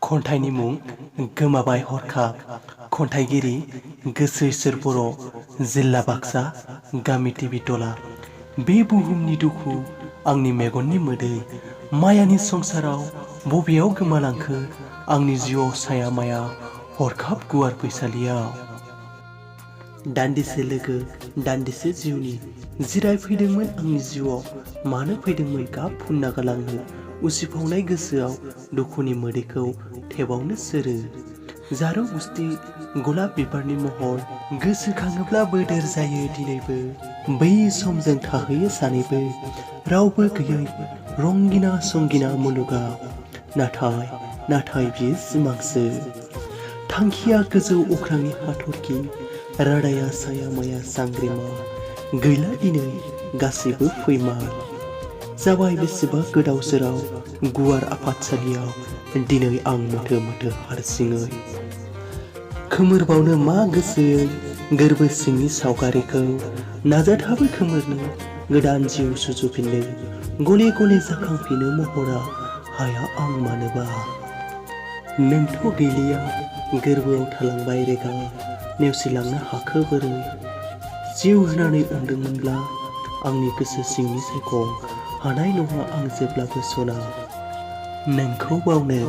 खन्थाइनि मुं गोमाबाय हरखाब। खन्थाइगिरि गोसो इसोर बर', जिल्ला बाक्सा, गामि टिबिटला। बे बुहुमनि दुखु आंनि मेगननि मोदै, मायानि संसाराव बबेयाव गोमालांखो आंनि जिउआव साया माया हरखाब गुवार फैसालियाव। दान्दिसे लोगो दान्दिसे जिउनि जिरायफैदोंमोन आंनि जिउआव, मानो फैदोंमोन गाब फुनना गालांनो उसिफावनाय गोसोआव दुखुनि मोदैखौ थेबावनो सोरो। जारौ गुस्थि गलाब बिबारनि महर गोसोखाङोब्ला बोदोर जायो दिनैबो। बै समजों थाहैयो सानैबो रावबो गैयै रंगिना संगिना मुलुगाव। नाथाय बियो सिमांसो। थांखिया गोजौ अख्रांनि हाथरखि, रादाया साया माया सांग्रिमा। गैला दिनै गासैबो फैमाल, जाबाय बेसेबा गोदाव सोराव गुवार आफादसालियाव। दिनै आं मोथो मोथो हारसिङै खोमोरबावनो मा गोसोयै गोरबो सिंनि सावगारिखौ नाजाथाबो खोमोरनो गोदान जिउ सुजुफिननो। गले गले जाखांफिनो महरा हाया आं मानोबा। नोंथ' गैलिया गोरबोआव थालांबाय रेगा, नेवसिलांनो हाखो बोरै। जिउ होनानै अनदोंमोनब्ला आंनि गोसो सिंनि सायख' हानाय नङा आं जेब्लाबो सना। नोंखौ बावनो